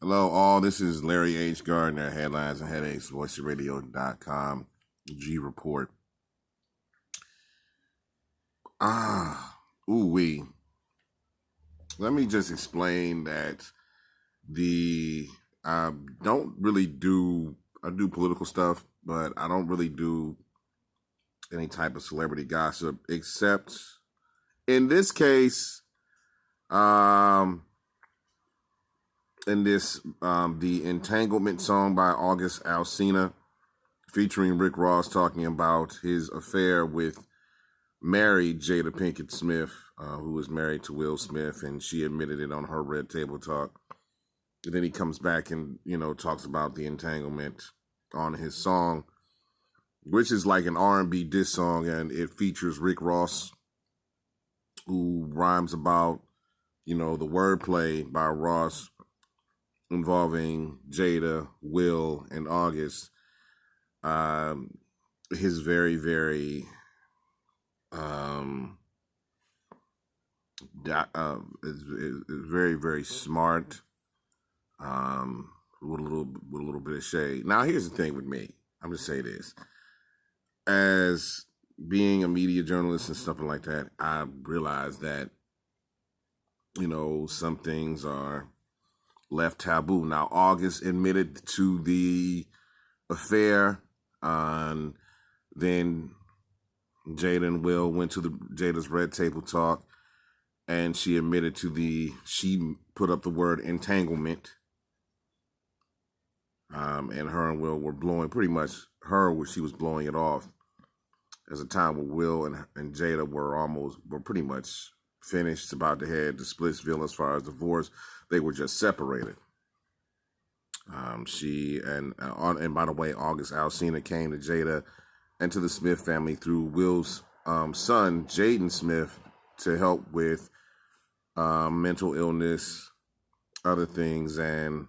Hello, all. This is Larry H. Gardner, Headlines and Headaches, VoiceRadio.com, G Report. Ooh-wee. Let me just explain that I don't really I do political stuff, but I don't really do any type of celebrity gossip, except in this case, in this, the Entanglement song by August Alsina, featuring Rick Ross talking about his affair with married Jada Pinkett Smith, who was married to Will Smith, and she admitted it on her Red Table Talk. And then he comes back and, talks about the entanglement on his song, which is like an R&B diss song, and it features Rick Ross, who rhymes about, the wordplay by Ross involving Jada, Will, and August. His very, very is very, very smart, with a little bit of shade. Now, here's the thing with me. I'm gonna say this: as being a media journalist and stuff like that, I realize that some things are left taboo. Now, August admitted to the affair, and then Jada and Will went to Jada's Red Table Talk, and she admitted she put up the word entanglement. And her and Will were blowing, pretty much she was blowing it off. There's a time where Will and Jada were pretty much finished, about to head to Splitsville as far as divorce. They were just separated. She and by the way, August Alsina came to Jada and to the Smith family through Will's son, Jaden Smith, to help with mental illness, other things, and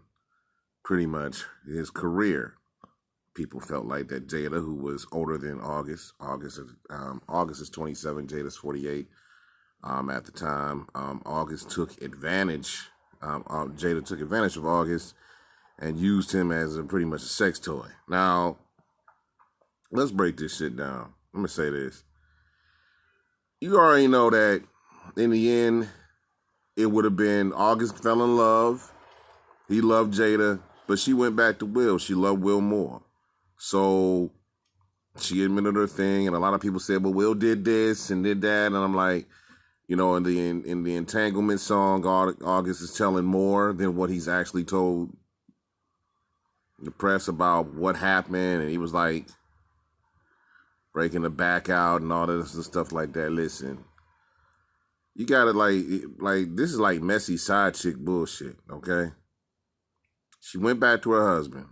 pretty much his career. People felt like that Jada, who was older than August is 27, Jada's 48 at the time. August took advantage. Jada took advantage of August and used him as pretty much a sex toy. Now, let's break this shit down. Let me say this. You already know that in the end, it would have been August fell in love. He loved Jada, but she went back to Will. She loved Will more. So she admitted her thing, and a lot of people said, well, Will did this and did that. And I'm like, in the entanglement song, August is telling more than what he's actually told the press about what happened. And he was like breaking the back out and all this stuff like that. Listen, you gotta like this is like messy side chick bullshit, okay? She went back to her husband.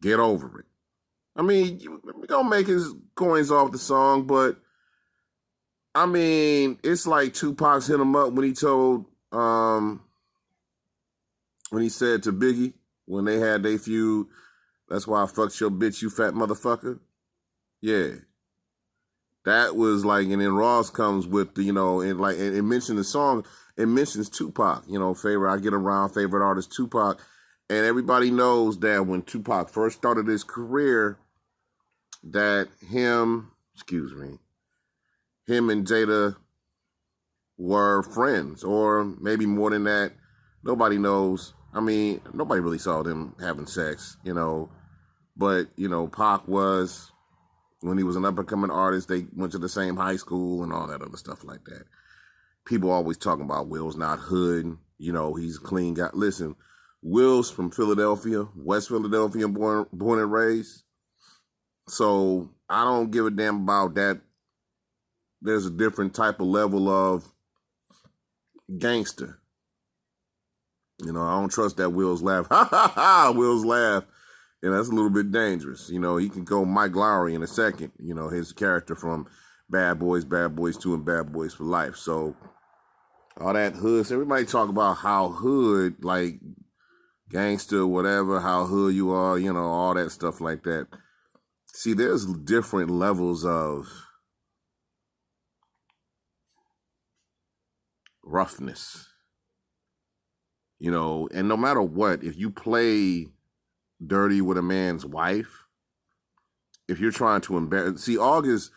Get over it. I mean, we gonna make his coins off the song, but I mean, it's like Tupac's hit him up when he told, when he said to Biggie, when they had their feud, that's why I fucked your bitch, you fat motherfucker. Yeah. That was like, and then Ross comes with, and like, it mentioned the song, it mentions Tupac, favorite artist Tupac. And everybody knows that when Tupac first started his career, that him and Jada were friends, or maybe more than that. Nobody knows. I mean, nobody really saw them having sex, but, Pac was, when he was an up-and-coming artist, they went to the same high school and all that other stuff like that. People always talking about Will's not hood, he's a clean guy. Listen, Will's from Philadelphia, West Philadelphia, born and raised. So I don't give a damn about that. There's a different type of level of gangster. I don't trust that Will's laugh. Ha ha ha! Will's laugh. And that's a little bit dangerous. He can go Mike Lowry in a second. His character from Bad Boys 2, and Bad Boys for Life. So all that hood. So everybody talk about how hood, like gangster, whatever, how hood you are, all that stuff like that. See, there's different levels of roughness. And no matter what, if you play dirty with a man's wife, if you're trying to embarrass, see, August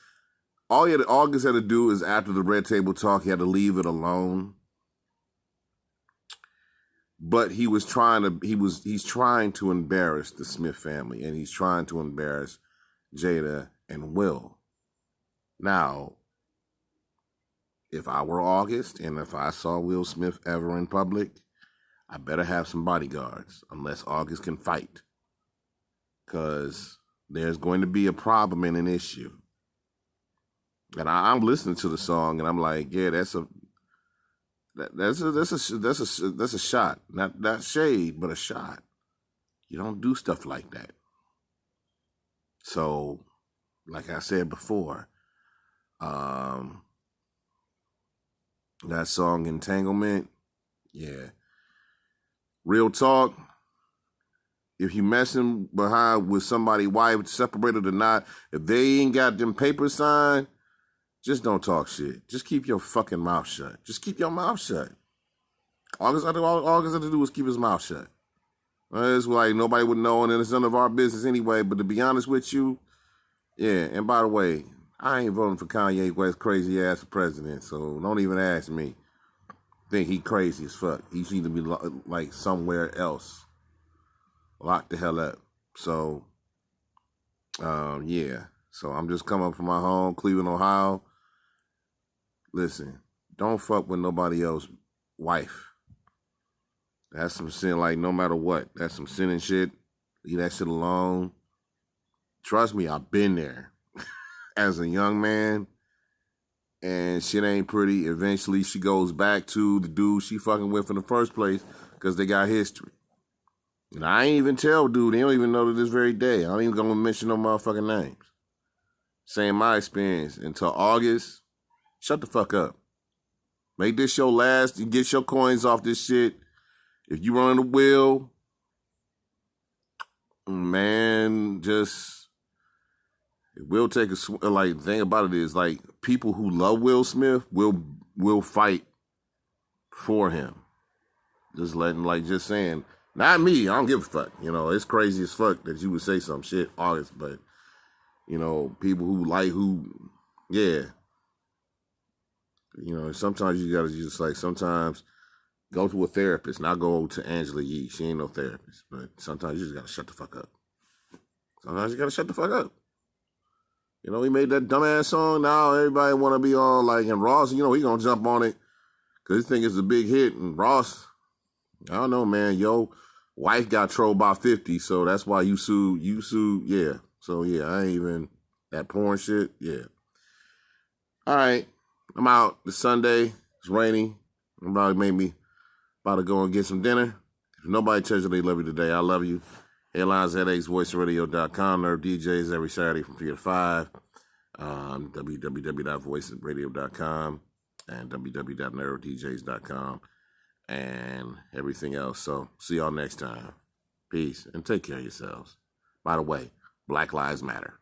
had to do is after the red table talk, he had to leave it alone. But he's trying to embarrass the Smith family, and he's trying to embarrass Jada and Will. Now, if I were August and if I saw Will Smith ever in public, I better have some bodyguards, unless August can fight. Because there's going to be a problem and an issue. And I'm listening to the song and I'm like, yeah, that's a shot. Not shade, but a shot. You don't do stuff like that. So, like I said before, that song Entanglement, yeah. Real talk, if you messing behind with somebody's wife, separated or not, if they ain't got them papers signed, just don't talk shit. Just keep your fucking mouth shut. Just keep your mouth shut. All August had to do was keep his mouth shut. It's like nobody would know, and it's none of our business anyway. But to be honest with you, yeah. And by the way, I ain't voting for Kanye West crazy ass for president, so don't even ask me. Think he crazy as fuck. He need to be like somewhere else. Locked the hell up. So, yeah. So I'm just coming from my home, Cleveland, Ohio. Listen, don't fuck with nobody else's wife. That's some sin, like no matter what. That's some sin and shit. Leave that shit alone. Trust me, I've been there. As a young man, and shit ain't pretty. Eventually, she goes back to the dude she fucking with in the first place because they got history. And I ain't even tell dude. They don't even know to this very day. I ain't even gonna mention no motherfucking names. Saying my experience. Until August, shut the fuck up. Make this your last. You get your coins off this shit. If you run the wheel, man, just... Will take a like. The thing about it is, like, people who love Will Smith will fight for him. Just saying, not me. I don't give a fuck. It's crazy as fuck that you would say some shit, August. But people yeah. Sometimes you gotta just sometimes go to a therapist. Not go to Angela Yee. She ain't no therapist. But sometimes you just gotta shut the fuck up. Sometimes you gotta shut the fuck up. He made that dumbass song. Now everybody want to be all and Ross, he going to jump on it because he think it's a big hit. And Ross, I don't know, man. Yo, wife got trolled by 50, so that's why you sued, yeah. So, yeah, I ain't even, that porn shit, yeah. All right, I'm out. It's Sunday. It's rainy. I'm about to go and get some dinner. If nobody tells you they love you today, I love you. Headlines, headaches, voiceradio.com. Nerve DJs every Saturday from 3 to 5. www.voiceradio.com and www.nervedjs.com and everything else. So, see y'all next time. Peace and take care of yourselves. By the way, Black Lives Matter.